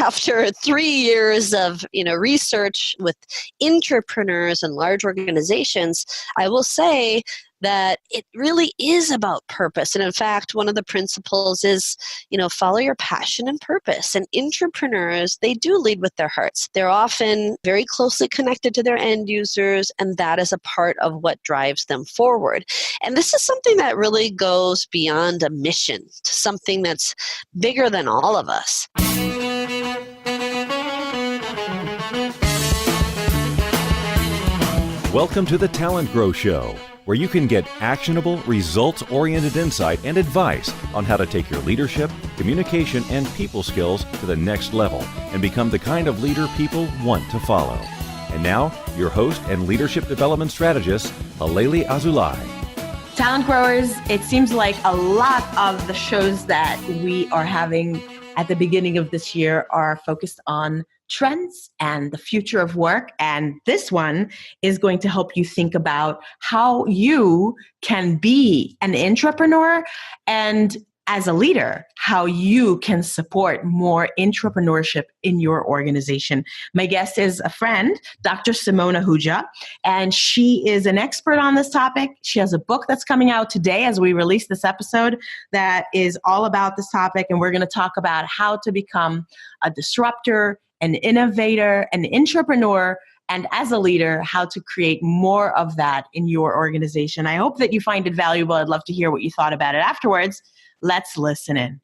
after 3 years of research with intrapreneurs and large organizations, I will say that it really is about purpose. And in fact, one of the principles is, follow your passion and purpose. And intrapreneurs, they do lead with their hearts. They're often very closely connected to their end users, and that is a part of what drives them forward. And this is something that really goes beyond a mission to something that's bigger than all of us. Welcome to the TalentGrow Show, where you can get actionable, results-oriented insight and advice on how to take your leadership, communication, and people skills to the next level and become the kind of leader people want to follow. And now, your host and leadership development strategist, Halelly Azulay. Talent growers, it seems like a lot of the shows that we are having at the beginning of this year are focused on trends and the future of work. And this one is going to help you think about how you can be an intrapreneur and as a leader, how you can support more intrapreneurship in your organization. My guest is a friend, Dr. Simone Ahuja, and she is an expert on this topic. She has a book that's coming out today as we release this episode that is all about this topic, and we're going to talk about how to become a disruptor, an innovator, an intrapreneur, and as a leader, how to create more of that in your organization. I hope that you find it valuable. I'd love to hear what you thought about it afterwards. Let's listen in.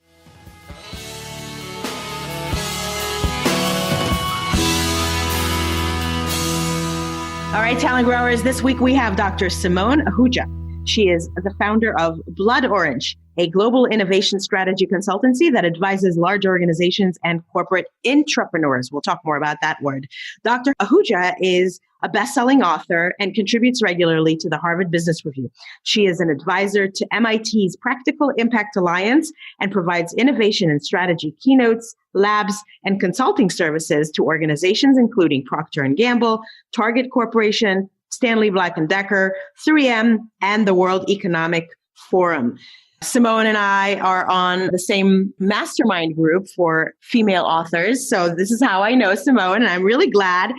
All right, talent growers, this week we have Dr. Simone Ahuja. She is the founder of Blood Orange, a global innovation strategy consultancy that advises large organizations and corporate intrapreneurs. We'll talk more about that word. Dr. Ahuja is a best-selling author and contributes regularly to the Harvard Business Review. She is an advisor to MIT's Practical Impact Alliance and provides innovation and strategy keynotes, labs, and consulting services to organizations including Procter & Gamble, Target Corporation, Stanley Black & Decker, 3M, and the World Economic Forum. Simone and I are on the same mastermind group for female authors. So this is how I know Simone, and I'm really glad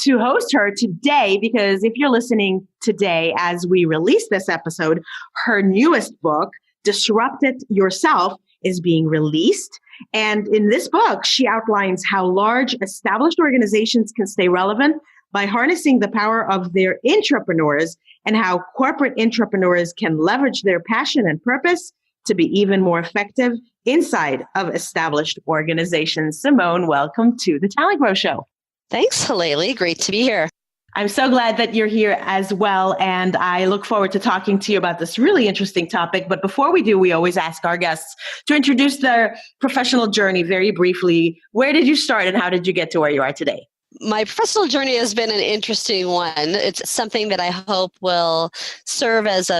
to host her today because if you're listening today as we release this episode, her newest book, Disrupt It Yourself, is being released. And in this book, she outlines how large established organizations can stay relevant by harnessing the power of their intrapreneurs and how corporate intrapreneurs can leverage their passion and purpose to be even more effective inside of established organizations. Simone, welcome to the TalentGrow Show. Thanks, Halelly. Great to be here. I'm so glad that you're here as well, and I look forward to talking to you about this really interesting topic. But before we do, we always ask our guests to introduce their professional journey very briefly. Where did you start and how did you get to where you are today? My professional journey has been an interesting one. It's something that I hope will serve as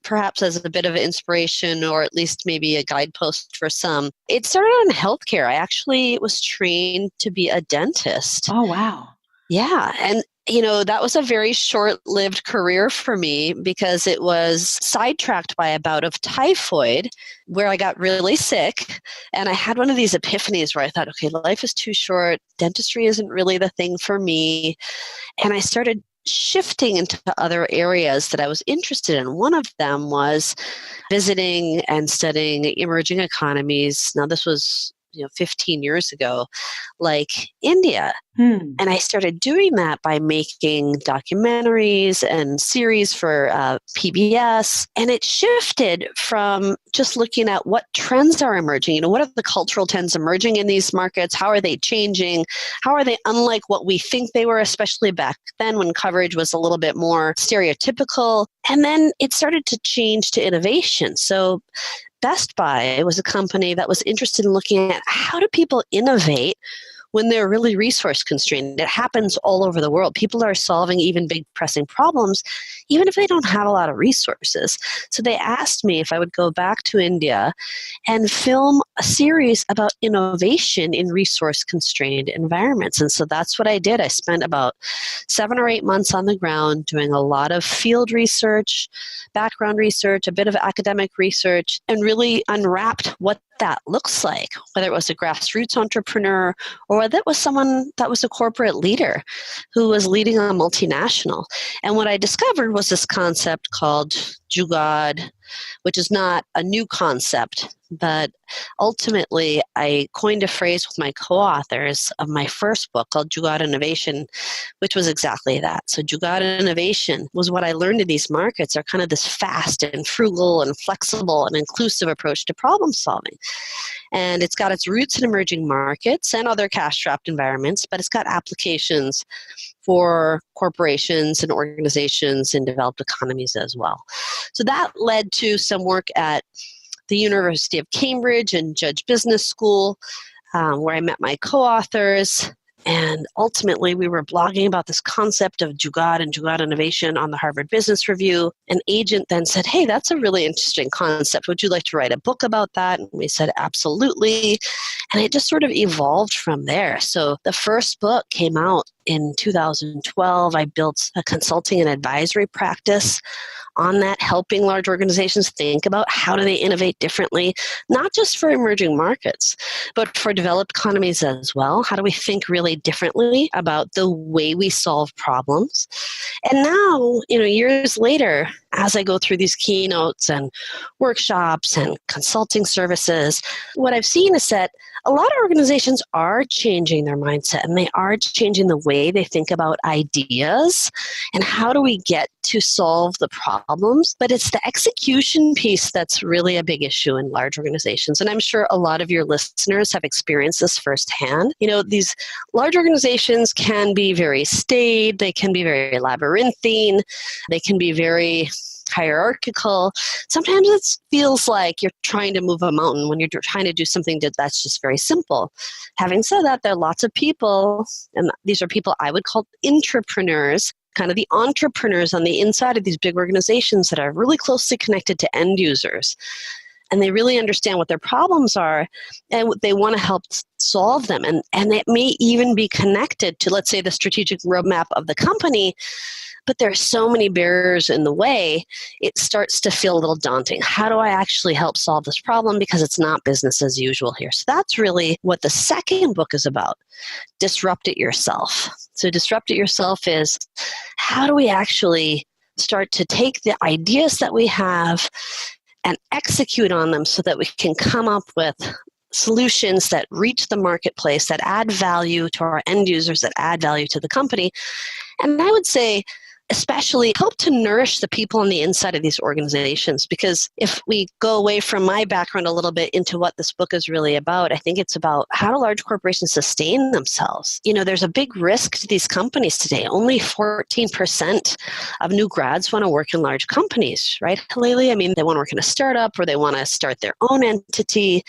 perhaps as a bit of inspiration or at least maybe a guidepost for some. It started in healthcare. I actually was trained to be a dentist. Oh, wow. Yeah. And that was a very short-lived career for me because it was sidetracked by a bout of typhoid where I got really sick. And I had one of these epiphanies where I thought, okay, life is too short. Dentistry isn't really the thing for me. And I started shifting into other areas that I was interested in. One of them was visiting and studying emerging economies. Now, this was 15 years ago, like India. And I started doing that by making documentaries and series for PBS. And it shifted from just looking at what trends are emerging. What are the cultural trends emerging in these markets? How are they changing? How are they unlike what we think they were, especially back then when coverage was a little bit more stereotypical? And then it started to change to innovation. So Best Buy was a company that was interested in looking at how do people innovate when they're really resource constrained. It happens all over the world. People are solving even big pressing problems, even if they don't have a lot of resources. So they asked me if I would go back to India and film a series about innovation in resource constrained environments. And so that's what I did. I spent about 7 or 8 months on the ground doing a lot of field research, background research, a bit of academic research, and really unwrapped what that looks like, whether it was a grassroots entrepreneur or whether it was someone that was a corporate leader who was leading a multinational. And what I discovered was this concept called Jugaad, which is not a new concept, but ultimately I coined a phrase with my co-authors of my first book called Jugaad Innovation, which was exactly that. So Jugaad Innovation was what I learned in these markets are kind of this fast and frugal and flexible and inclusive approach to problem solving. And it's got its roots in emerging markets and other cash-strapped environments, but it's got applications for corporations and organizations in developed economies as well. So that led to some work at the University of Cambridge and Judge Business School, where I met my co-authors. And ultimately, we were blogging about this concept of Jugaad and Jugaad innovation on the Harvard Business Review. An agent then said, hey, that's a really interesting concept. Would you like to write a book about that? And we said, absolutely. And it just sort of evolved from there. So the first book came out in 2012. I built a consulting and advisory practice on that, helping large organizations think about how do they innovate differently, not just for emerging markets, but for developed economies as well. How do we think really differently about the way we solve problems? And now, years later, as I go through these keynotes and workshops and consulting services, what I've seen is that a lot of organizations are changing their mindset and they are changing the way they think about ideas and how do we get to solve the problems. But it's the execution piece that's really a big issue in large organizations. And I'm sure a lot of your listeners have experienced this firsthand. These large organizations can be very staid, they can be very labyrinthine, they can be very hierarchical. Sometimes it feels like you're trying to move a mountain when you're trying to do something that's just very simple. Having said that, there are lots of people, and these are people I would call intrapreneurs, kind of the entrepreneurs on the inside of these big organizations that are really closely connected to end users. And they really understand what their problems are, and they want to help solve them. And it may even be connected to, let's say, the strategic roadmap of the company, but there are so many barriers in the way, it starts to feel a little daunting. How do I actually help solve this problem? Because it's not business as usual here. So that's really what the second book is about. Disrupt it yourself. So disrupt it yourself is how do we actually start to take the ideas that we have and execute on them so that we can come up with solutions that reach the marketplace, that add value to our end users, that add value to the company. And I would say, especially help to nourish the people on the inside of these organizations. Because if we go away from my background a little bit into what this book is really about, I think it's about how do large corporations sustain themselves. There's a big risk to these companies today. Only 14% of new grads want to work in large companies, right, Halelly? I mean, they want to work in a startup or they want to start their own entity.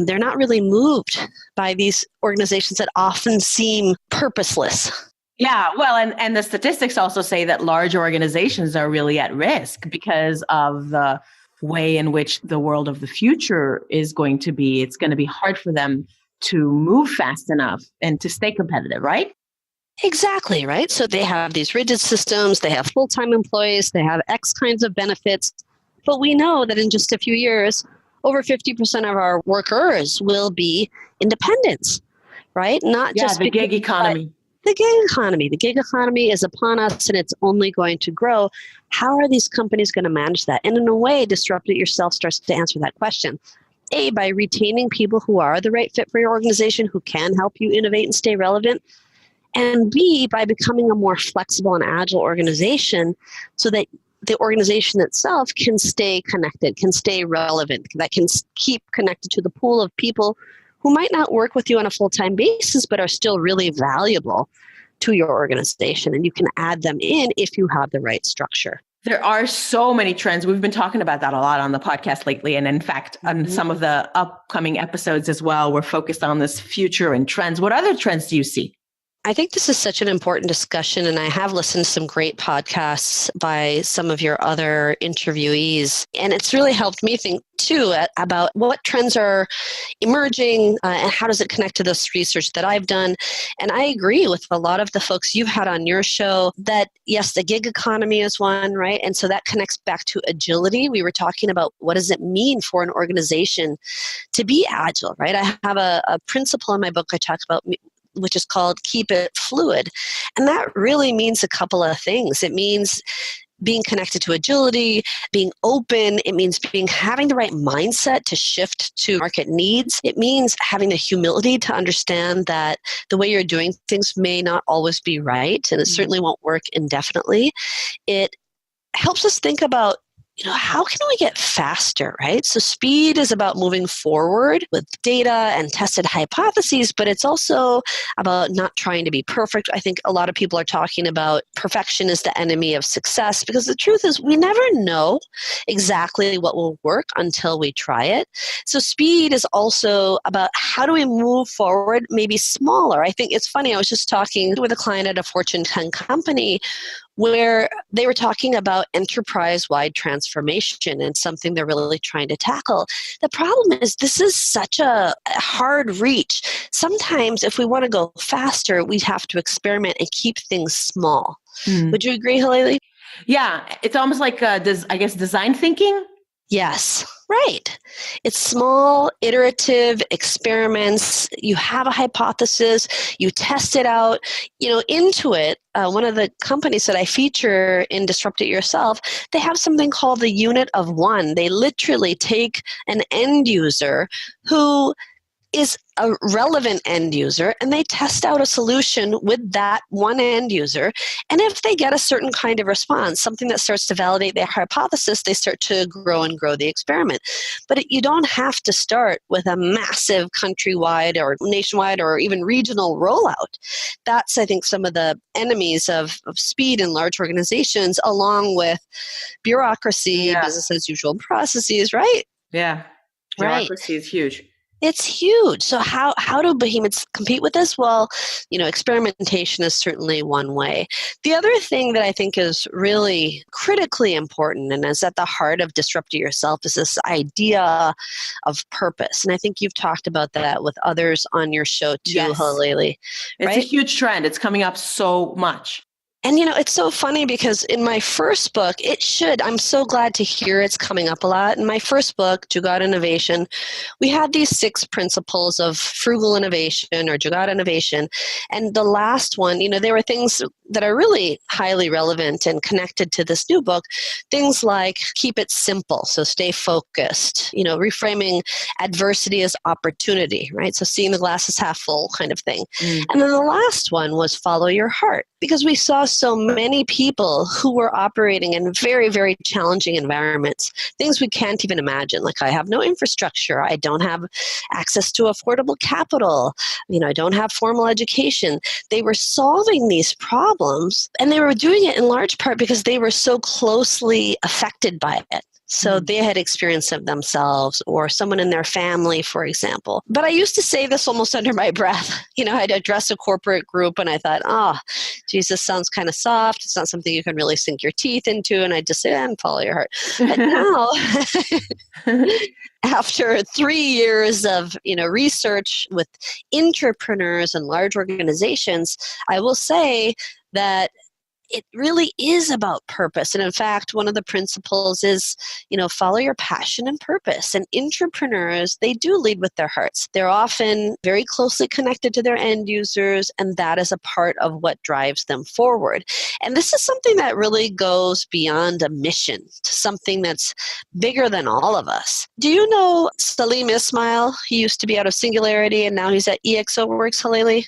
They're not really moved by these organizations that often seem purposeless. Yeah, well, and the statistics also say that large organizations are really at risk because of the way in which the world of the future is going to be. It's going to be hard for them to move fast enough and to stay competitive, right? Exactly, right? So they have these rigid systems, they have full-time employees, they have X kinds of benefits, but we know that in just a few years, over 50% of our workers will be independents, right? Not just the gig economy. The gig economy. The gig economy is upon us and it's only going to grow. How are these companies going to manage that? And in a way, Disrupt It Yourself starts to answer that question. A, by retaining people who are the right fit for your organization, who can help you innovate and stay relevant. And B, by becoming a more flexible and agile organization so that the organization itself can stay connected, can stay relevant, that can keep connected to the pool of people who might not work with you on a full-time basis, but are still really valuable to your organization. And you can add them in if you have the right structure. There are so many trends. We've been talking about that a lot on the podcast lately. And in fact, on some of the upcoming episodes as well, we're focused on this future and trends. What other trends do you see? I think this is such an important discussion, and I have listened to some great podcasts by some of your other interviewees, and it's really helped me think too about what trends are emerging and how does it connect to this research that I've done. And I agree with a lot of the folks you've had on your show that yes, the gig economy is one, right? And so that connects back to agility. We were talking about what does it mean for an organization to be agile, right? I have a principle in my book I talk about, which is called keep it fluid. And that really means a couple of things. It means being connected to agility, being open. It means having the right mindset to shift to market needs. It means having the humility to understand that the way you're doing things may not always be right, and it certainly won't work indefinitely. It helps us think about, how can we get faster, right? So speed is about moving forward with data and tested hypotheses, but it's also about not trying to be perfect. I think a lot of people are talking about perfection is the enemy of success, because the truth is we never know exactly what will work until we try it. So speed is also about how do we move forward, maybe smaller. I think it's funny, I was just talking with a client at a Fortune 10 company where they were talking about enterprise-wide transformation and something they're really trying to tackle. The problem is this is such a hard reach. Sometimes if we want to go faster, we have to experiment and keep things small. Would you agree, Halelly? Yeah, it's almost like, design thinking. Yes, right. It's small, iterative experiments. You have a hypothesis, you test it out, Intuit, one of the companies that I feature in Disrupt It Yourself, they have something called the unit of one. They literally take an end user who is a relevant end user, and they test out a solution with that one end user. And if they get a certain kind of response, something that starts to validate their hypothesis, they start to grow the experiment. But you don't have to start with a massive countrywide or nationwide or even regional rollout. That's, I think, some of the enemies of speed in large organizations, along with bureaucracy, business as usual processes, right? Yeah, bureaucracy is huge. It's huge. So how do behemoths compete with this? Well, experimentation is certainly one way. The other thing that I think is really critically important and is at the heart of Disrupt It Yourself is this idea of purpose. And I think you've talked about that with others on your show too, Halelly. It's a huge trend. It's coming up so much. And, it's so funny because in my first book, I'm so glad to hear it's coming up a lot. In my first book, Jugaad Innovation, we had these 6 principles of frugal innovation or Jugaad innovation. And the last one, there were things that are really highly relevant and connected to this new book. Things like keep it simple, so stay focused, reframing adversity as opportunity, right? So seeing the glass as half full kind of thing. And then the last one was follow your heart, because we saw so many people who were operating in very, very challenging environments, things we can't even imagine. Like I have no infrastructure, I don't have access to affordable capital, I don't have formal education. They were solving these problems, and they were doing it in large part because they were so closely affected by it. So they had experienced it themselves or someone in their family, for example. But I used to say this almost under my breath. I'd address a corporate group and I thought, geez, this sounds kind of soft. It's not something you can really sink your teeth into. And I'd just say, and follow your heart. But now, after 3 years of research with intrapreneurs and large organizations, I will say that it really is about purpose. And in fact, one of the principles is, follow your passion and purpose. And intrapreneurs, they do lead with their hearts. They're often very closely connected to their end users, and that is a part of what drives them forward. And this is something that really goes beyond a mission to something that's bigger than all of us. Do you know Salim Ismail? He used to be out of Singularity, and now he's at EXOWorks, Halelly.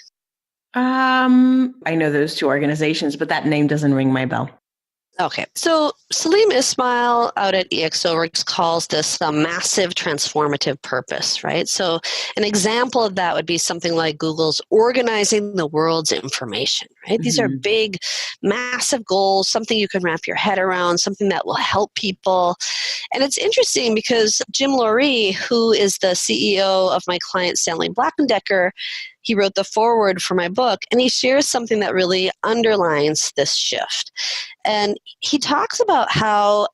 I know those 2 organizations, but that name doesn't ring my bell. Okay. So Salim Ismail out at EXOWorks calls this a massive transformative purpose, right? So an example of that would be something like Google's organizing the world's information, right? These are big, massive goals, something you can wrap your head around, something that will help people. And it's interesting because Jim Loree, who is the CEO of my client Stanley Black & Decker, he wrote the foreword for my book, and he shares something that really underlines this shift. And he talks about how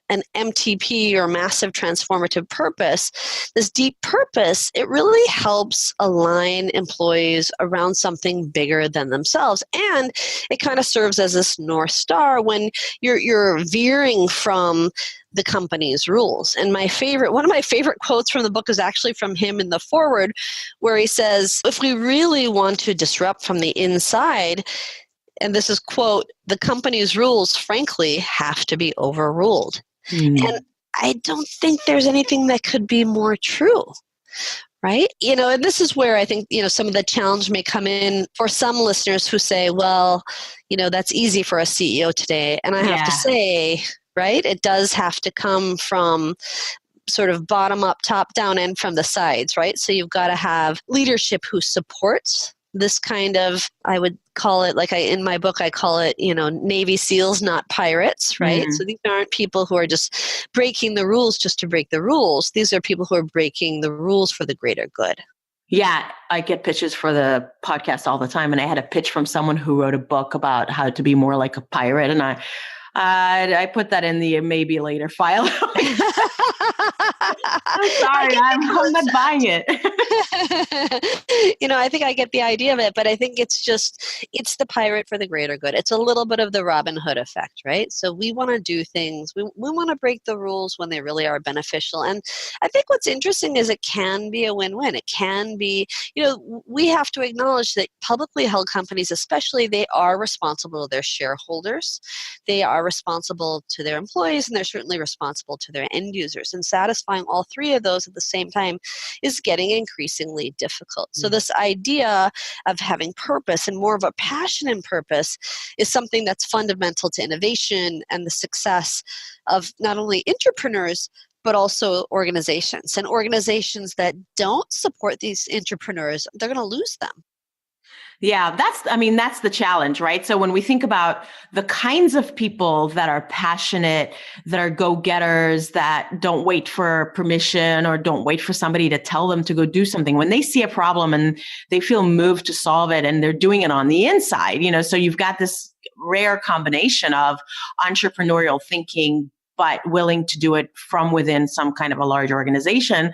an MTP, or massive transformative purpose, this deep purpose, it really helps align employees around something bigger than themselves. And it kind of serves as this North Star when you're veering from the company's rules. And one of my favorite quotes from the book is actually from him in the foreword, where he says, if we really want to disrupt from the inside, and this is quote, the company's rules, frankly, have to be overruled. And I don't think there's anything that could be more true, right? And this is where I think, some of the challenge may come in for some listeners who say, well, that's easy for a CEO today. And I have to say, right, it does have to come from sort of bottom up, top down, and from the sides, right? So you've got to have leadership who supports this kind of, I would call it, in my book, I call it, Navy SEALs, not pirates, right? So these aren't people who are just breaking the rules just to break the rules. These are people who are breaking the rules for the greater good. Yeah, I get pitches for the podcast all the time. And I had a pitch from someone who wrote a book about how to be more like a pirate. And I put that in the maybe later file. I'm sorry, I'm not buying it. I think I get the idea of it, but I think it's the pirate for the greater good. It's a little bit of the Robin Hood effect, right? So we want to do things, we want to break the rules when they really are beneficial. And I think what's interesting is it can be a win-win. It can be, we have to acknowledge that publicly held companies, especially, they are responsible to their shareholders. They are responsible to their employees, and they're certainly responsible to their end users. And satisfying all three of those at the same time is getting increasingly difficult. So this idea of having purpose and more of a passion and purpose is something that's fundamental to innovation and the success of not only entrepreneurs, but also organizations. And organizations that don't support these entrepreneurs, they're going to lose them. Yeah, that's the challenge, right? So when we think about the kinds of people that are passionate, that are go-getters, that don't wait for permission or don't wait for somebody to tell them to go do something, when they see a problem and they feel moved to solve it and they're doing it on the inside, so you've got this rare combination of entrepreneurial thinking, but willing to do it from within some kind of a large organization.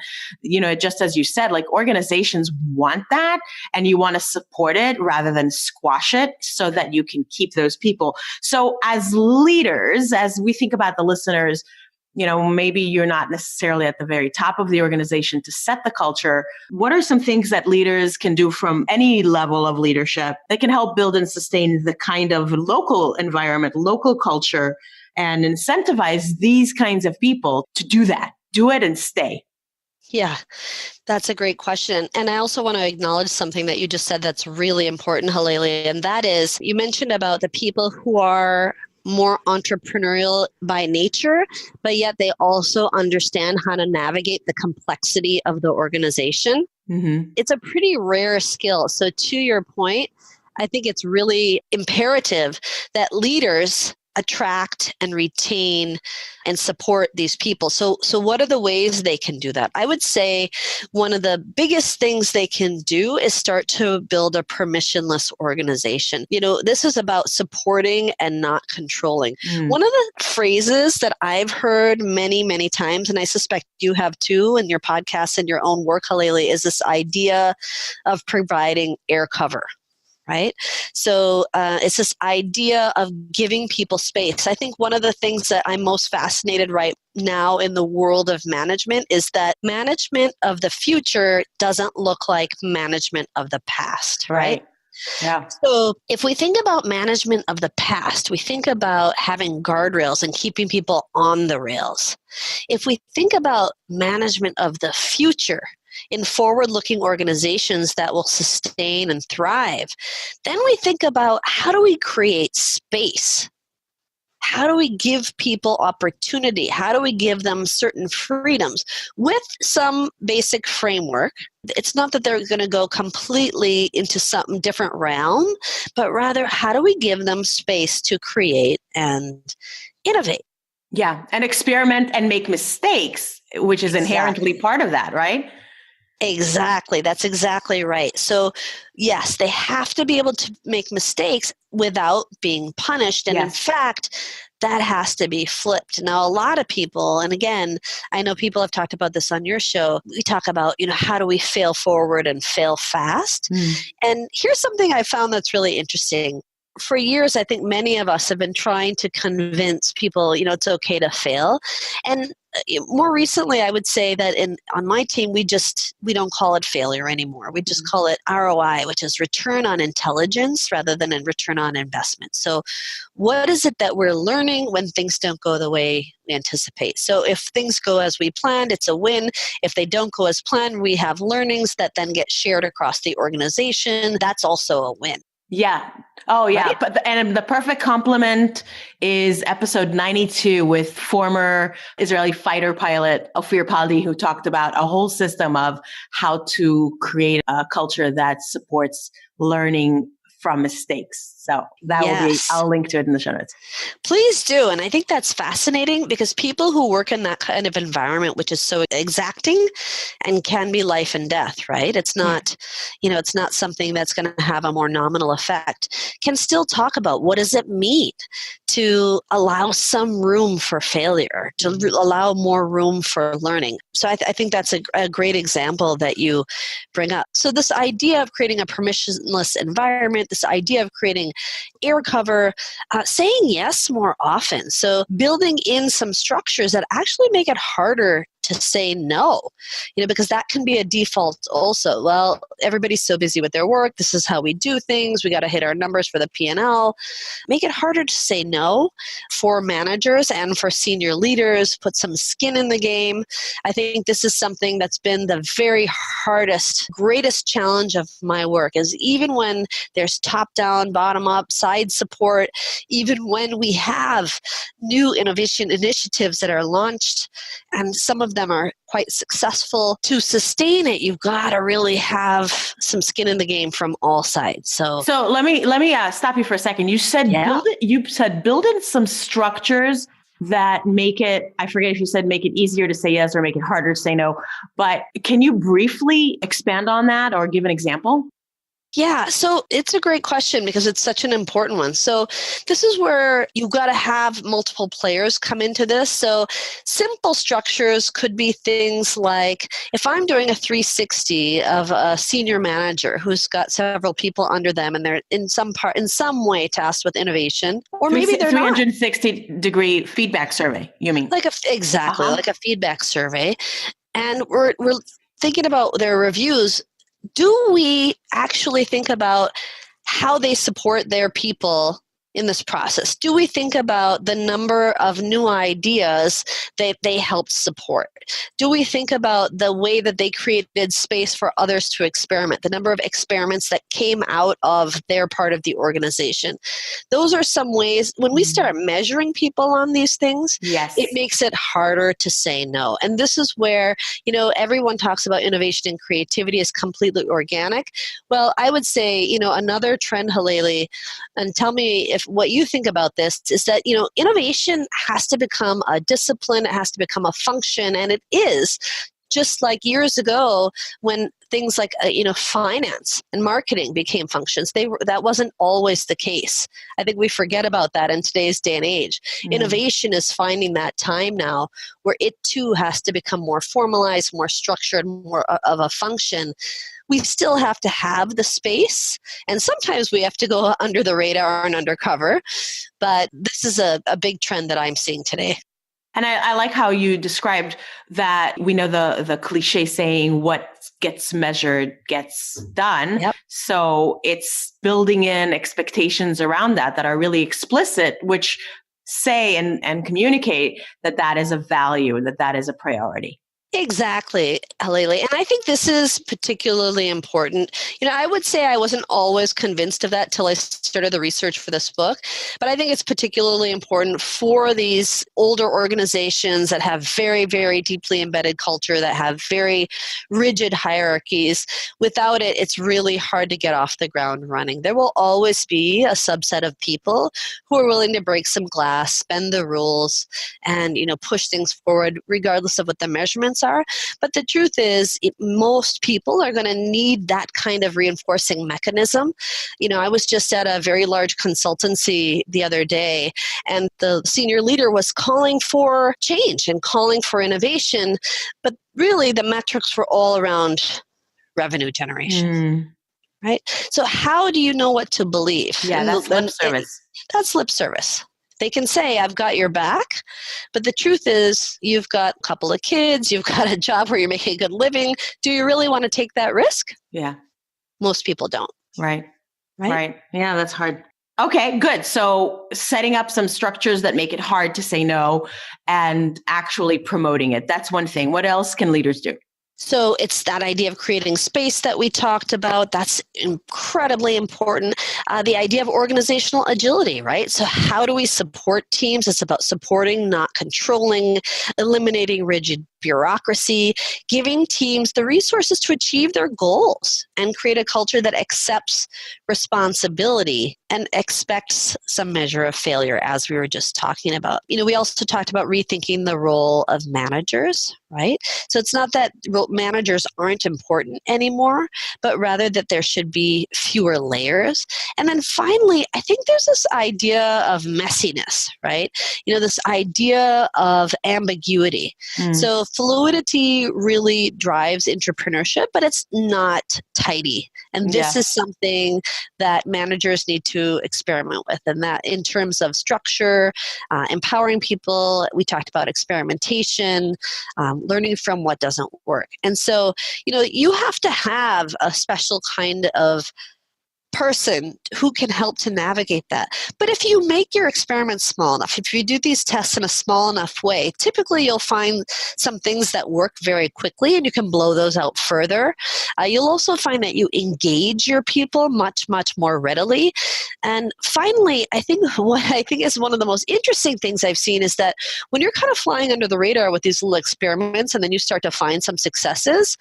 Just as you said, organizations want that, and you want to support it rather than squash it so that you can keep those people. So as leaders, as we think about the listeners, maybe you're not necessarily at the very top of the organization to set the culture. What are some things that leaders can do from any level of leadership that can help build and sustain the kind of local environment, local culture, and incentivize these kinds of people to do that, do it and stay? Yeah, that's a great question. And I also want to acknowledge something that you just said that's really important, Halelly, and that is, you mentioned about the people who are more entrepreneurial by nature, but yet they also understand how to navigate the complexity of the organization. It's a pretty rare skill. So to your point, I think it's really imperative that leaders attract and retain and support these people. So what are the ways they can do that? I would say one of the biggest things they can do is start to build a permissionless organization. This is about supporting and not controlling. One of the phrases that I've heard many, many times, and I suspect you have too in your podcast and your own work, Halelly, is this idea of providing air cover. Right? So it's this idea of giving people space. I think one of the things that I'm most fascinated right now in the world of management is that management of the future doesn't look like management of the past, right? Yeah. So if we think about management of the past, we think about having guardrails and keeping people on the rails. If we think about management of the future, in forward-looking organizations that will sustain and thrive, then we think about how do we create space? How do we give people opportunity? How do we give them certain freedoms with some basic framework? It's not that they're going to go completely into some different realm, but rather how do we give them space to create and innovate? Yeah, and experiment and make mistakes, which is inherently part of that, right? Exactly. That's exactly right. So, yes, they have to be able to make mistakes without being punished. And in Yes. fact, that has to be flipped. Now, a lot of people, and again, I know people have talked about this on your show. We talk about, how do we fail forward and fail fast? And here's something I found that's really interesting. For years, I think many of us have been trying to convince people, it's okay to fail. And more recently, I would say that on my team, we don't call it failure anymore. We just call it ROI, which is return on intelligence rather than in return on investment. So what is it that we're learning when things don't go the way we anticipate? So if things go as we planned, it's a win. If they don't go as planned, we have learnings that then get shared across the organization. That's also a win. Yeah. Oh, yeah. Right? But and the perfect complement is episode 92 with former Israeli fighter pilot Ofir Paldi, who talked about a whole system of how to create a culture that supports learning from mistakes. So that will be, I'll link to it in the show notes. Please do. And I think that's fascinating because people who work in that kind of environment, which is so exacting and can be life and death, right? It's not, it's not something that's going to have a more nominal effect, can still talk about what does it mean to allow some room for failure, to allow more room for learning. So I think that's a great example that you bring up. So this idea of creating a permissionless environment, this idea of creating air cover, saying yes more often. So building in some structures that actually make it harder to say no, because that can be a default also. Well, everybody's so busy with their work. This is how we do things. We got to hit our numbers for the P&L. Make it harder to say no for managers and for senior leaders. Put some skin in the game. I think this is something that's been the very hardest, greatest challenge of my work is even when there's top-down, bottom-up, side support, even when we have new innovation initiatives that are launched, and some of them are quite successful, to sustain it, you've got to really have some skin in the game from all sides. So let me stop you for a second. You said build in some structures that make it, I forget if you said make it easier to say yes or make it harder to say no, but can you briefly expand on that or give an example? Yeah, so it's a great question because it's such an important one. So this is where you've got to have multiple players come into this. So simple structures could be things like if I'm doing a 360 of a senior manager who's got several people under them and they're in some way tasked with innovation, or maybe they're 360-degree feedback survey, you mean? Like like a feedback survey. And we're thinking about their reviews. Do we actually think about how they support their people in this process? Do we think about the number of new ideas that they helped support? Do we think about the way that they created space for others to experiment, the number of experiments that came out of their part of the organization? Those are some ways, when we start measuring people on these things, it makes it harder to say no. And this is where, everyone talks about innovation and creativity is completely organic. Well, I would say, another trend, Halelly, and tell me if what you think about this, is that, innovation has to become a discipline, it has to become a function, and it is. Just like years ago when things like finance and marketing became functions, that wasn't always the case. I think we forget about that in today's day and age. Innovation is finding that time now where it too has to become more formalized, more structured, more of a function. We still have to have the space, and sometimes we have to go under the radar and undercover, but this is a big trend that I'm seeing today. And I like how you described that. We know the cliche saying, what gets measured gets done. Yep. So it's building in expectations around that are really explicit, which say and communicate that is a value, that is a priority. Exactly, Halelly. And I think this is particularly important. I would say I wasn't always convinced of that till I started the research for this book, but I think it's particularly important for these older organizations that have very, very deeply embedded culture, that have very rigid hierarchies. Without it, it's really hard to get off the ground running. There will always be a subset of people who are willing to break some glass, bend the rules, and push things forward regardless of what the measurements benefits are. But the truth is, most people are going to need that kind of reinforcing mechanism. I was just at a very large consultancy the other day, and the senior leader was calling for change and calling for innovation, but really the metrics were all around revenue generation. Right? So how do you know what to believe? Yeah, that's lip service. That's lip service. They can say, I've got your back, but the truth is you've got a couple of kids, you've got a job where you're making a good living. Do you really want to take that risk? Yeah. Most people don't. Right. Yeah, that's hard. Okay, good. So setting up some structures that make it hard to say no and actually promoting it. That's one thing. What else can leaders do? So it's that idea of creating space that we talked about. That's incredibly important. The idea of organizational agility, right? So how do we support teams? It's about supporting, not controlling, eliminating rigid bureaucracy, giving teams the resources to achieve their goals, and create a culture that accepts responsibility and expects some measure of failure, as we were just talking about. We also talked about rethinking the role of managers, right? So it's not that managers aren't important anymore, but rather that there should be fewer layers. And then finally, I think there's this idea of messiness, right? This idea of ambiguity. So fluidity really drives intrapreneurship, but it's not tidy. And this is something that managers need to experiment with. And that in terms of structure, empowering people, we talked about experimentation, learning from what doesn't work. And so, you have to have a special kind of person who can help to navigate that. But if you make your experiments small enough, if you do these tests in a small enough way, typically you'll find some things that work very quickly and you can blow those out further. You'll also find that you engage your people much, much more readily. And finally, what I think is one of the most interesting things I've seen is that when you're kind of flying under the radar with these little experiments and then you start to find some successes,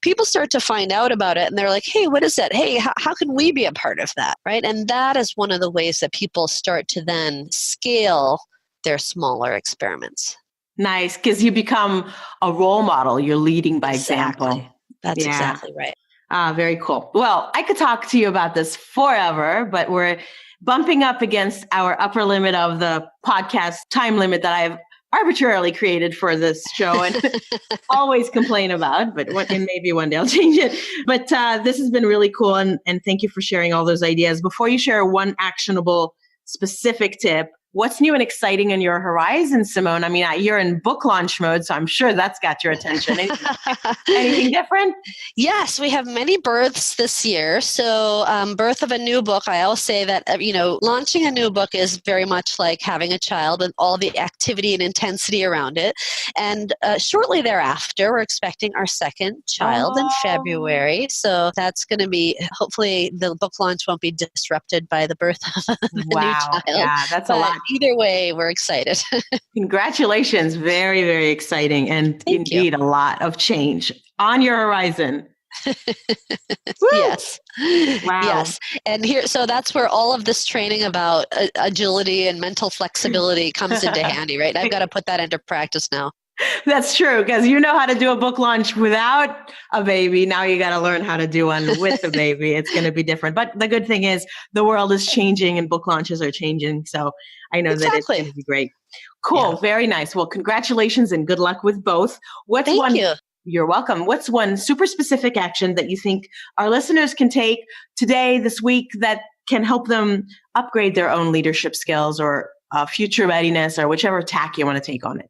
people start to find out about it and they're like, hey, what is that? Hey, how can we be a part of that, right? And that is one of the ways that people start to then scale their smaller experiments. Nice, because you become a role model. You're leading by example. That's exactly right. Very cool. Well, I could talk to you about this forever, but we're bumping up against our upper limit of the podcast time limit that I've arbitrarily created for this show and always complain about, but maybe one day I'll change it. But this has been really cool. And thank you for sharing all those ideas. Before you share one actionable specific tip, what's new and exciting on your horizon, Simone? I mean, you're in book launch mode, so I'm sure that's got your attention. Anything different? Yes, we have many births this year. So birth of a new book, I always say that, launching a new book is very much like having a child and all the activity and intensity around it. And shortly thereafter, we're expecting our second child in February. So that's going to be, hopefully the book launch won't be disrupted by the birth of a new child. Yeah, that's a lot. Either way, we're excited. Congratulations. Very, very exciting. And indeed, a lot of change on your horizon. Yes. Wow. Yes. And so that's where all of this training about agility and mental flexibility comes into handy, right? I've got to put that into practice now. That's true, because you know how to do a book launch without a baby. Now you got to learn how to do one with a baby. It's going to be different. But the good thing is the world is changing and book launches are changing. So I know that it's going to be great. Cool. Yeah. Very nice. Well, congratulations and good luck with both. Thank you. You're welcome. What's one super specific action that you think our listeners can take today, this week, that can help them upgrade their own leadership skills or future readiness or whichever tack you want to take on it?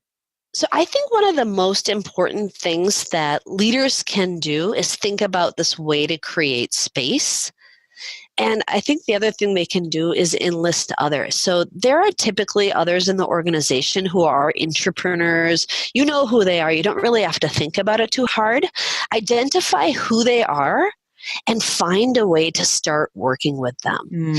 So I think one of the most important things that leaders can do is think about this way to create space. And I think the other thing they can do is enlist others. So there are typically others in the organization who are intrapreneurs. You know who they are. You don't really have to think about it too hard. Identify who they are and find a way to start working with them.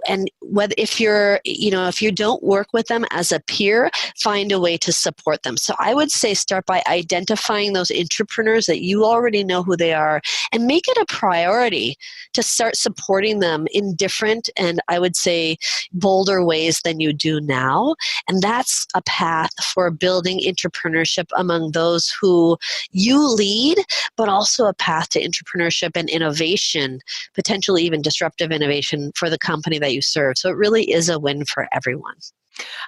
And whether if you don't work with them as a peer, find a way to support them. So I would say start by identifying those entrepreneurs that you already know who they are, and make it a priority to start supporting them in different and I would say bolder ways than you do now. And that's a path for building entrepreneurship among those who you lead, but also a path to entrepreneurship and innovation, potentially even disruptive innovation for the company that you serve. So it really is a win for everyone.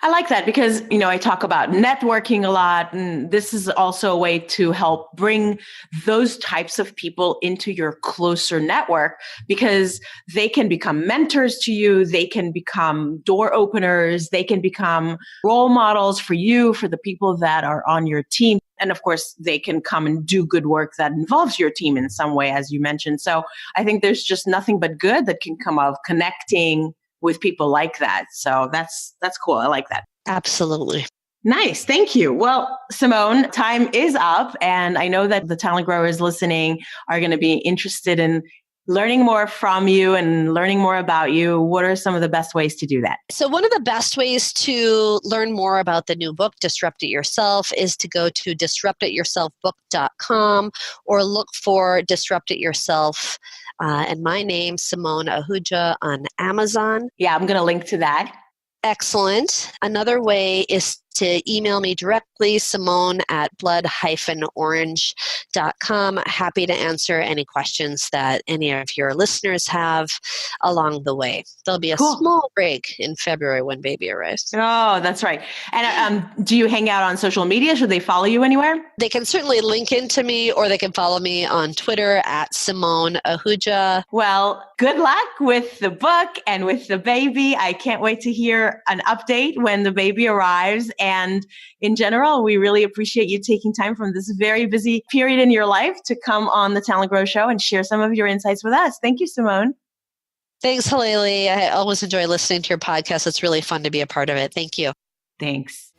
I like that because, I talk about networking a lot, and this is also a way to help bring those types of people into your closer network because they can become mentors to you. They can become door openers. They can become role models for you, for the people that are on your team. And of course, they can come and do good work that involves your team in some way, as you mentioned. So I think there's just nothing but good that can come of connecting with people like that. So that's cool. I like that. Absolutely. Nice. Thank you. Well, Simone, time is up. And I know that the talent growers listening are going to be interested in learning more from you and learning more about you. What are some of the best ways to do that? So one of the best ways to learn more about the new book, Disrupt It Yourself, is to go to disruptityourselfbook.com or look for Disrupt It Yourself and my name, Simone Ahuja, on Amazon. Yeah, I'm going to link to that. Excellent. Another way is to email me directly, simone@blood-orange.com. Happy to answer any questions that any of your listeners have along the way. There'll be a small break in February when baby arrives. Oh, that's right. And do you hang out on social media? Should they follow you anywhere? They can certainly link into me, or they can follow me on Twitter @Simone Ahuja. Well, good luck with the book and with the baby. I can't wait to hear an update when the baby arrives. And in general, we really appreciate you taking time from this very busy period in your life to come on the TalentGrow Show and share some of your insights with us. Thank you, Simone. Thanks, Halelly. I always enjoy listening to your podcast. It's really fun to be a part of it. Thank you. Thanks.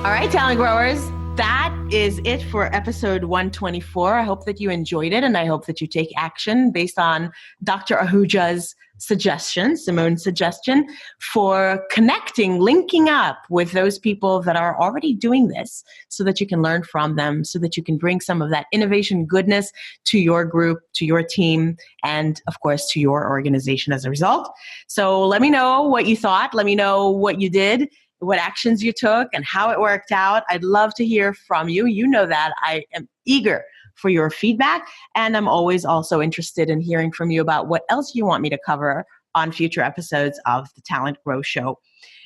All right, talent growers. That is it for episode 124. I hope that you enjoyed it, and I hope that you take action based on Dr. Ahuja's suggestion, Simone's suggestion, for connecting, linking up with those people that are already doing this so that you can learn from them, so that you can bring some of that innovation goodness to your group, to your team, and of course to your organization as a result. So let me know what you thought. Let me know what you did, what actions you took, and how it worked out. I'd love to hear from you. You know that I am eager for your feedback, and I'm always also interested in hearing from you about what else you want me to cover on future episodes of the Talent Grow Show.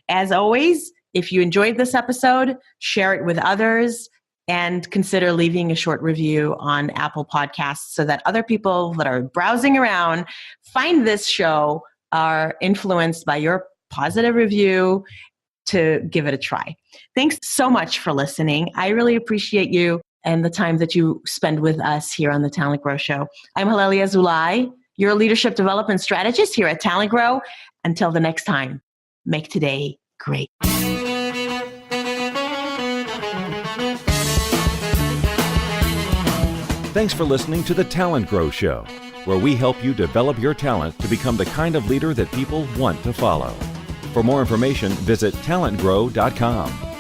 As always, if you enjoyed this episode, share it with others, and consider leaving a short review on Apple Podcasts so that other people that are browsing around find this show, are influenced by your positive review, to give it a try. Thanks so much for listening. I really appreciate you and the time that you spend with us here on the Talent Grow Show. I'm Halelly Azulay, your leadership development strategist here at Talent Grow. Until the next time, make today great. Thanks for listening to the Talent Grow Show, where we help you develop your talent to become the kind of leader that people want to follow. For more information, visit talentgrow.com.